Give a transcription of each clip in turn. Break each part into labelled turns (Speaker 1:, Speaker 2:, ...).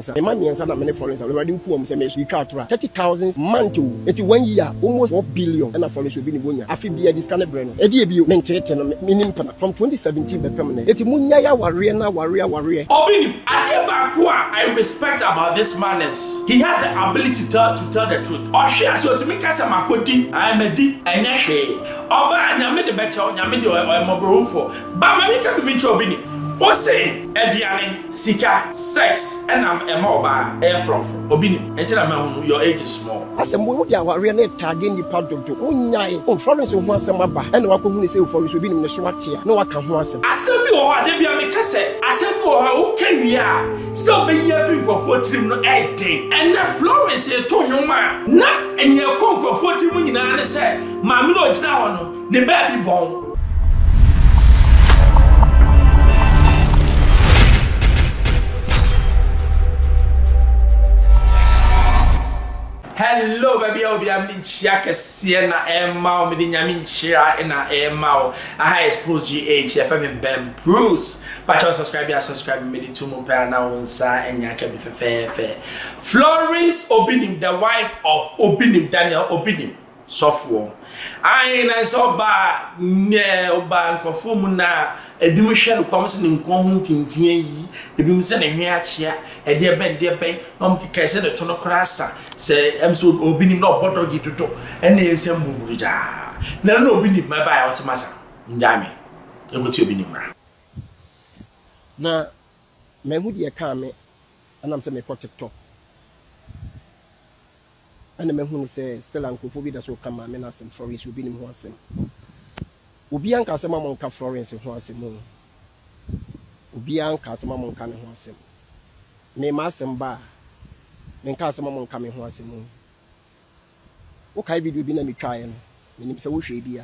Speaker 1: The man and son many foreigners are already poor. Say me 30,000 month. It's 1 year almost 1 billion. And foreigners will be in Bunya. I feel be a discount brand. Eddie be maintained minimum from 2017 by permanent. It's Munya warrior.
Speaker 2: Obinim, I respect about this man is he has the ability to tell the truth. Or she has to make us a makodi. I am a D and a she. Oba nyame the better nyame the mobile for. But my can be Obinim. O say Ediane, Sika, sex, and I'm a mobile air from Obinim. Until I'm your age is small. As a movie, our real tagging the part of the Unyai, on Florence of one summer, and what can we say for you being in the Swatia? No, I can once. I said, you are Debbie Amicase. I said, who can we are? So be here for 14 no egg day. And the Florence here told you, man, not and your conquer 14 million. And I said, Mammy, now, the baby born. Hello, baby. I'll be a Minchiaka Siena Emma, Midinyamin Shira, and Emma. I Xposed GH, FM Ben Bruce. But you subscribe me to Mopana on Sa and Yaka be fair. Florence Obinim, the wife of Obinim, Daniel Obinim, software. I saw ba ne ba nkofo na ebi mo hwe no komse ne nkonhu tintin yi ebi mo se ne hwe achia e de ben no mo kika se de to no krasa se emso Obinim na obodo gidodo ene yesem buruja na Obinim ma ba ya osemasa njame egoti Obinim ra
Speaker 1: na mehu de ka me anam se me ko TikTok and the man says, still uncle for that's what come and ask him Florence will be in Hossem. Ubian Casamamonca Florence in Hossem. Ubian Casamamonca in Hossem. May mass and bar. Then Casamamon coming Hossem. Okay, we do be me trying. Meaning so she be.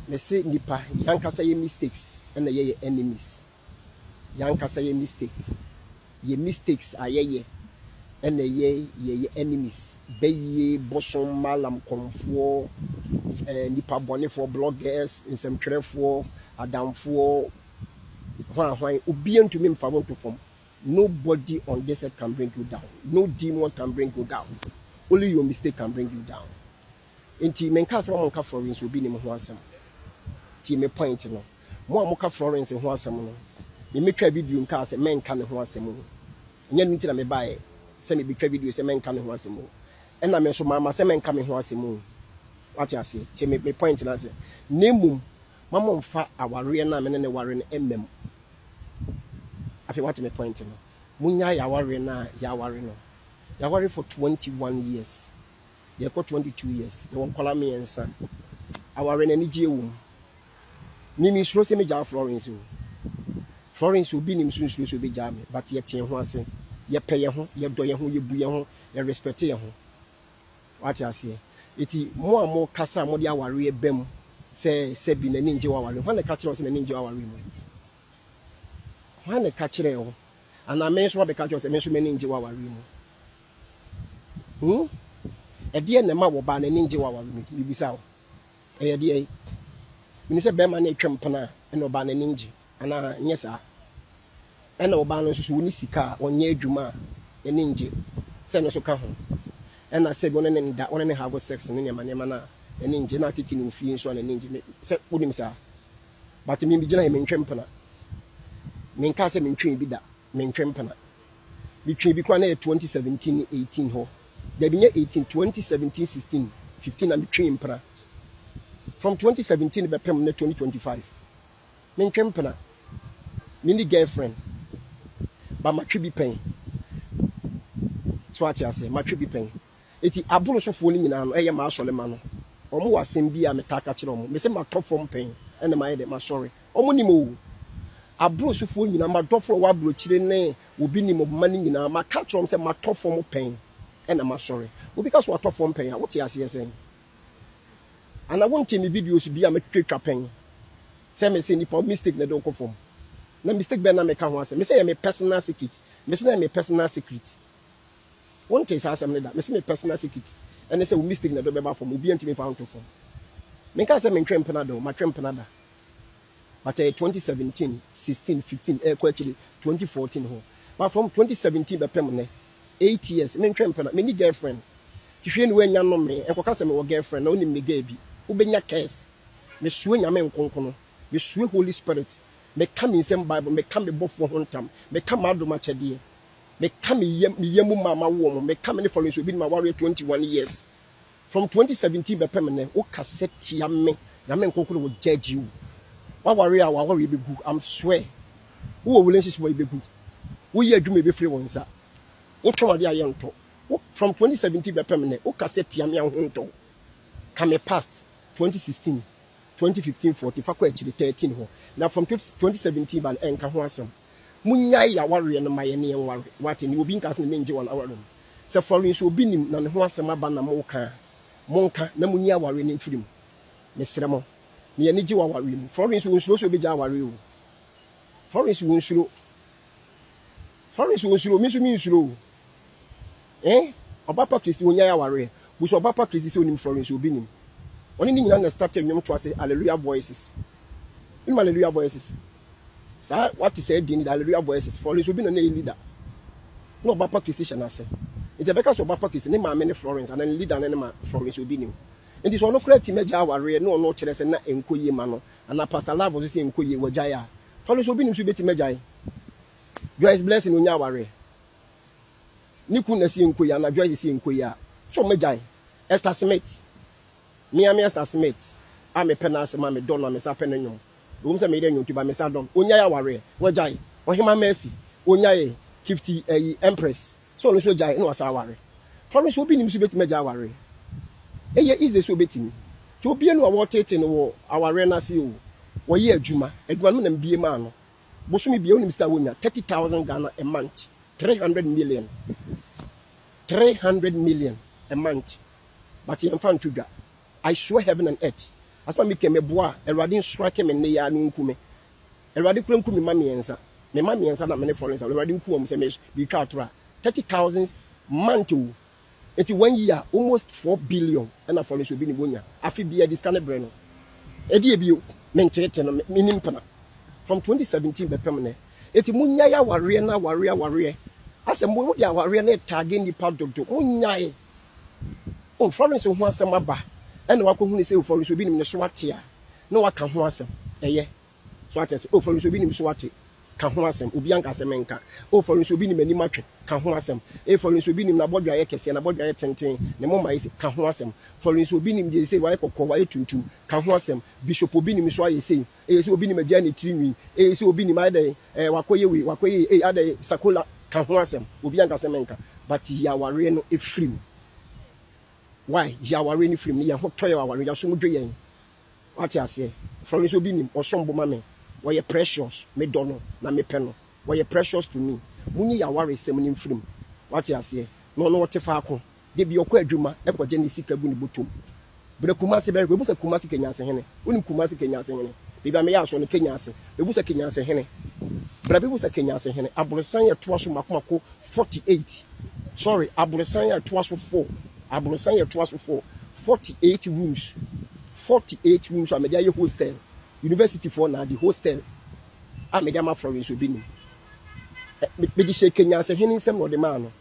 Speaker 1: They say Nipa, Yanka say mistakes and the ye enemies. Yanka say mistake. Ye mistakes are ye. And the ye enemies. Be bosom malam comfort, nipa bone for bloggers, in some trade for Adam for why obedient to me for to form. Nobody on this earth can bring you down. No demons can bring you down. Only your mistake can bring you down. Inti menka sama monka Florence will be in Hoasem. Ti me point no. Mo amoka Florence in Hoasem no. Me make video nka say men kan Hoasem. Nya nti na me bae. Say me be video say men kan Hoasem. And I mentioned Mamma Semen coming who was a moon. What you say? To make me point and answer. Name Mamma fa our real name and the warren MM. I feel what me point. Munya Yawari na Yawarino. Yawari for 21 years. You got 22 years. You won't call me and son. Our energy womb. Mimi Rose me jar Florence. Florence will be in soon will be jammy, but yet you want say, ye pay your home, ye do your home, you be your home, ye respect your home. What I say, iti more and more kasa more dia wari bem say be na ninja wari. When the catcher was in the ninja wari. When the catcher and I mention what the catcher was a mention ninja wari. A dear nema wo ban ninja wari mi bisa. E dear. Me say be man e twempana and oban ninja. Ana yes sir. And oban no so ni sika onye adwuma e ninja. Say no so ka ho. And I said, one and have sex and any man, and in genetic in fees on an engine. Said, Udim, sir. But to me, General Mentrempana. Main castle in train be that, Mentrempana. Between Bicane 2017 18 ho. There be 18, 2017, 16, 15 and between Pra. From 2017 to permanent 2025. Mentrempana. Mini girlfriend. But my tribute pain. So what I say, my tribute pain. Eti aburo so fo ni nyina no eye ma asole ma no omo wasem bia metaka kire omo me se ma top form pen ene ma ye ma sorry omo ni mo aburo so fo nyina ma dofo wa aburo kire ne obi ni mo ma ni nyina ma ka kire omo se ma top form pen ene ma sorry obi ka so top form pen what you ase sen and I want me videos bia me twetwa pen se me se ni for mistake na don ko form na mistake be na me ka ho ase me se me personal secret me se na me personal secret. One thing I say that me see my personal secret, and they say we mistake na do be from obi ntimi found to form. Me can say me trempena do, my trempena da. But 2017, 16, 15, actually 2014 ho. But from 2017 be permanent 8 years me ntwempena me ni girlfriend hwehwe ni wanya no me enkoka se me wo girlfriend na oni me ga bi ubenya case me suo nyame nkonkono me suo Holy Spirit me ka me nsem Bible me ka me bofo hontam me ka ma adoma chede me ka me yemu mama wo mo me ka me ne following so bi ma warrior 21 years from 2017 be permanent wo cassette ya me nyame nkonkono wo judge you wa warrior be gu I'm swear wo relationship wo be gu wo ye adwuma be free wonsa wo twade ayento from 2017 be permanent wo cassette ya me ahonto come past 2016 2015 40 fa kwa achire 13 ho na from 2017 ban enka ho asem munya ya warrior no maye ne warrior what ni obi nka se ne nje wala warrior se foreign so Obinim na ne ho asem aba na monka na munya warrior ne mfirim ne sremo ne ye ne je warrior mu foreign so nsulo so be ja warrior foreign so nsulo mi nsulo Obapa Christi wonya ya warrior buso Obapa Christi se onim foreign so Obinim oni ni nyina na started nyom to say hallelujah voices in hallelujah voices sa what is said in hallelujah voices foreign so Obinim na leader no Obapa Christi na say it's because Obapa Christi ne ma me ne Florence and leader na ma Florence Obinim and this one no create meja warrior no kire se na enkoye ma no and pastor love so say enkoye wajaya Florence Obinim so beti meja Joyce blessing onya warrior niku na si enkoye na Joyce si enkoye a so meja Esther Smith Miami Esther Smith ame penance ma me don na me sa penanyom wo mse me de nyom tuba me sa don onya ya warrior wajai ohima mercy onya ye 50 empress so no so jai no asa warrior Florence Obinim so beti meja warrior eye easy so beti mi to obi enu awo tete no wo aware na se o wo ye adwuma no na mbie ma no boso mi bie onim star wonya 30,000 Ghana a month 300 million a month but you fan tuga I swear heaven and earth as for me came boa Erade strike me ne ya no nkume Erade kura nkume ma miensa na me ne Florence Erade nku am se me bi ka tora 30,000 month o enti 1 year almost 4 billion na Florence Obinim bonya afi bia this kind of brain no edi ebio mentete no minim pana from 2017 be permanent enti munya ya warrior na warrior asem mo ya warrior na tag ni pa dodo munya e o Florence ho asem aba ena wakohu ni say Florence Obinim ne so ate a na waka ho asem eye so ate say o Florence Obinim so ate ka ho asem obi anka asem enka o Florence Obinim ani matwe ka ho asem Florence Obinim na bodwa ye kese na bodwa ye tenten ne mo mai say ka ho asem Florence Obinim je say wa ye kokko wa ye tuntum ka ho asem Bishop Obinim so aye say say Obinim agya ne tirinwi say Obinim ade wakoye ade sakola ka ho asem obi anka asem enka but ya ware no efrim why ya ware ni film ya ho toy ware ya so mudwe yen what you say Florence Obinim osombo ma me why precious me dono na me peno why precious to me munyi ya ware sem ni film what you say no what fa ko de bi okọ adwuma e ko je ni sika bu ni botom bre kumase be bu se kumase kenya ase hene unim kumase kenya ase hene bi ba me ya so no kenya ase be bu se kenya ase hene bra be bu se kenya ase hene aborosan ya to aso makomako 48 sorry aborosan ya to aso 4 aborosan ya to aso 4 48 rooms amedia ye hostel university for na the hostel amedia ma Florence Obinim me di she kenya ase hene nsem no de ma no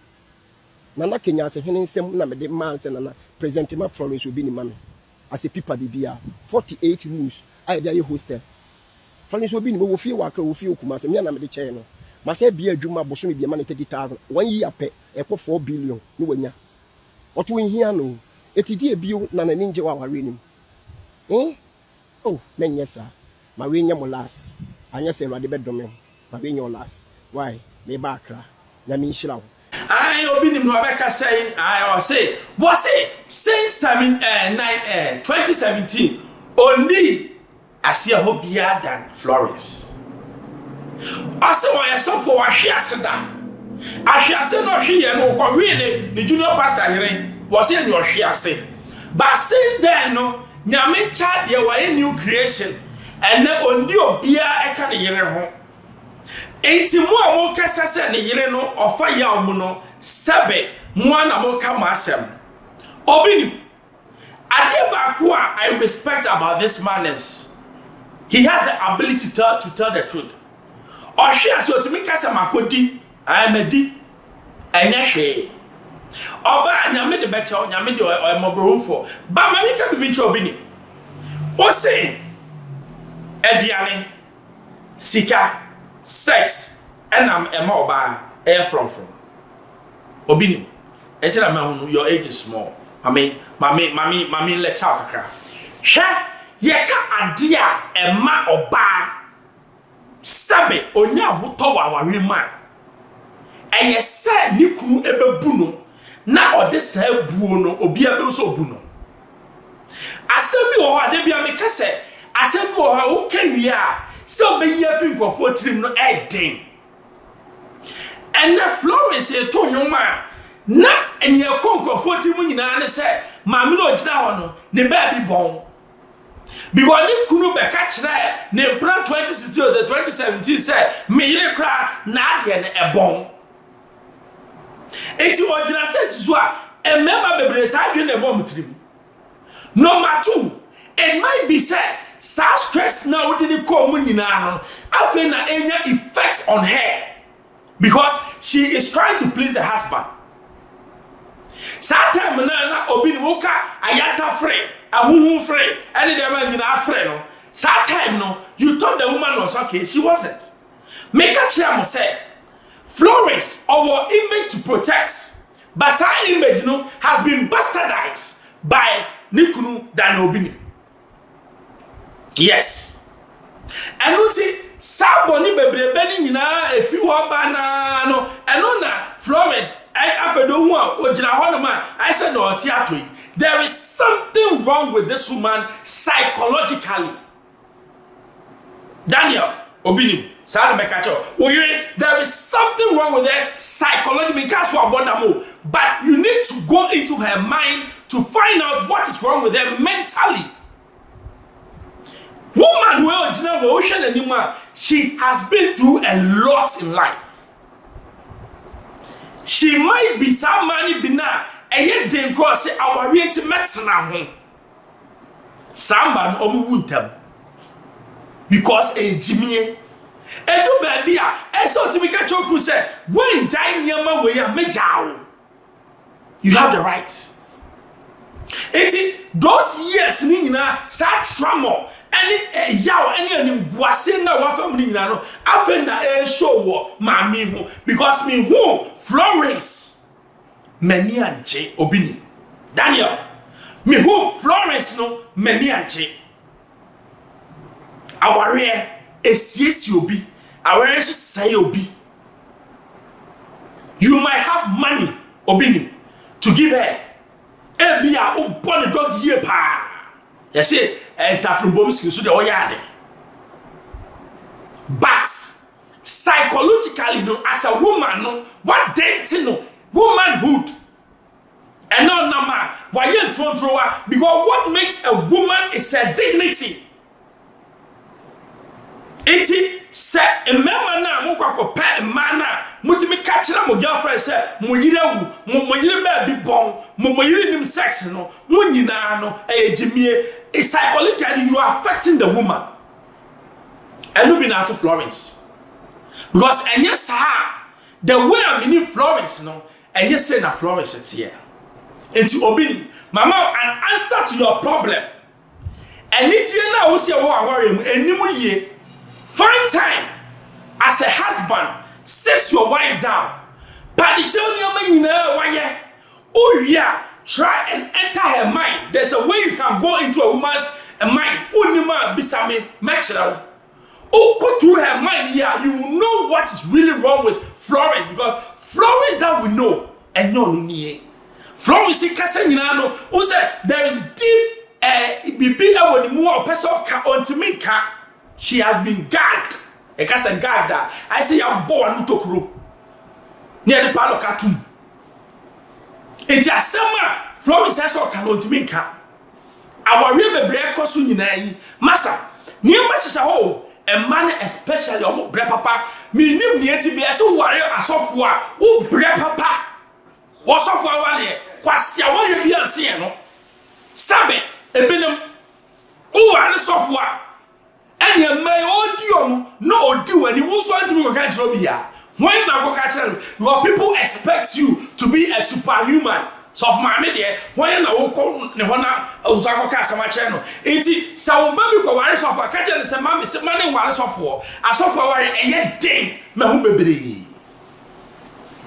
Speaker 1: na kenya ase hene nsem na me de ma nsem na present ma Florence Obinim ma me ase pipa bibia 48 rooms amedia ye hostel Florence Obinim wo fie wa kra wo fie okuma ase me na me de che no ma se bia adwuma boso me bia ma na 30,000 1 year pe e ko 4 billion ni wanya oto hia no etidi ebio na na ninje wa ware nim oh menye sa ma we nya mo last anya se Erade bedome ma we nya o last why me ba akra na me nhira wo
Speaker 2: Obinim no abeka say I say was it since 2017 only asia ho bia than Florence ase wa yeso for wa hwe aseda ahwe ase no hwe ye no ko we ne junior pastor here was ye no hwe ase but since then no nyame cha de wa new creation ene ondi obia eka ne yere ho enti mu a mo kasa se ne yere no ofa ya omu no sebe mu ana mo ka masem Obinim ade ba ko I respect about this man is he has the ability to tell the truth. Or she has to make us a makodi I me di enya hwe oba nyame de becha nyame de o mobrofo ba ma me ka bi nche Obinim o say ediane sika sex enam ema oba air from Obinim etira ma hunu your age is small mami let talk kakra hwe ye ka ade a ema oba sabe onya hoto wa ware ma eye se ni kunu ebebu no na ode sa buo no obi abe so bu no asemi wo ade bia me ka se asemi wo ha wo kawi a se obeyi afi nkofo tirim no eden ene Florence e to nwoma na enye konkofo tirim nyina ne se maame no ogina ho no ne ba bi bon because ni kunu be ka kire ne plan 2016 or 2017 say me yire kra na ade ne ebon enti ogina set so a emema bebre sa adwe ne bom tirim. Number 2, it might be said stress now didn't come na afi na enya effect on her because she is trying to please the husband. Time na Obinim woka ayata free ahuhu free any dem nyina free no time no you thought the woman was okay, she wasn't. Make a chair say Florence our image to protect, but her image no has been bastardized by Nikunu than Obinim. Yes. And uti saboni bebre beni nyina efi wo ba na no eno na Florence afedo hu a ogina ho no ma I said no oti atoi. There is something wrong with this woman psychologically. Daniel Obinim there is something wrong with her psychologically because but you need to go into her mind to find out what is wrong with her mentally. Woman, she has been through a lot in life. She might be somebody bina and yet they go say our medicine Samban omuwuntem because a Jimmy edu baby a eso ti mi ka choku say when jai nyama we ya mejawo you have the right. Those years ni nyina sa trauma any yaw any animguase na wa fam ni nyina no afen na show wo ma mi ho because me who Florence many anje Obinim Daniel me who Florence no many anje aware esiesi obi aware so say obi. You might have money Obinim to give her ebia o born dog ye pa you say enter from bomski so the oyade but psychologically no as a woman no what dating no womanhood and no nama why you because what makes a woman is her dignity. Eti se emema na mo kwakọ pa emana mutimi ka kira mo girlfriend se mo yire wu mo yire ba bi bon mo yire nim sex no mo nyina no ejimie psychologically you are affecting the woman. And no be na to Florence because enya sa the way I mean Florence no enya say na Florence etie enti Obinim mama an answer to your problem enije na wo se wo aware mu enimu ye. Find time as a husband, sit your wife down. Try and enter her mind. There's a way you can go into a woman's mind. Go through her mind here. You will know what is really wrong with Florence because Florence that we know and no Florence who said there is deep she has been gagged. A casa gagged. I say I'm born to crew near the palo cartoon. It's a summer. Florence has all cannot make her. Our river break costume in Massa. Near Massasha, a man especially on bread papa. Me name near to be as a warrior as software. Oh, bread papa. What software warrior? What's your warrior here? Sieno Sabe, a benum. Oh, and a software. And you may audio no do any who's want to be a When you go catch them, your people expect you to be a superhuman. So of my media, when you go ne hona uzako ka sama channel. Enti sa wo baby ko ware so for catch and say mama say money ware so for. Aso for ware eye den me hu bebre.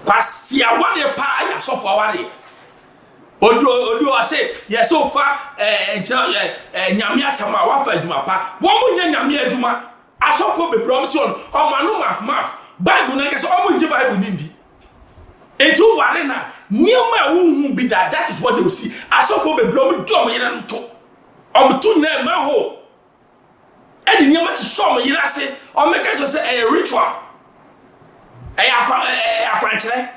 Speaker 2: Kwasi aware pa ya so for ware. Odu ase ye so fa nyame asama wa fa adwuma pa. Wo mo nya nyame adwuma. Aso for bebre o mtion o manu maf. Bible na kese o mo nje Bible nindi. Etu ware na niema unhu bi that is what they will see. Asofo be blom do mo yere nto. Omto na ma ho. E di niema ti so mo yere ase. O me ka to say a ritual. Akwankere.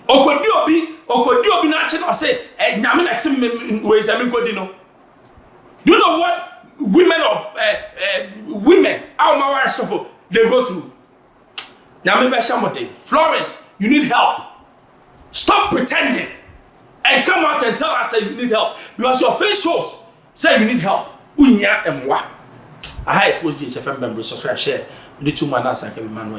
Speaker 2: Okodi obi na che no say nyame na tim we say me kodi no. Do you know what women our mawar sofo they go through? Nyame be shamode. Florence, you need help. Stop pretending and come out and tell us that you need help because your face shows say you need help. Unya emwa. I Xposed GSFM member subscribe share. We need 2 man answer can be man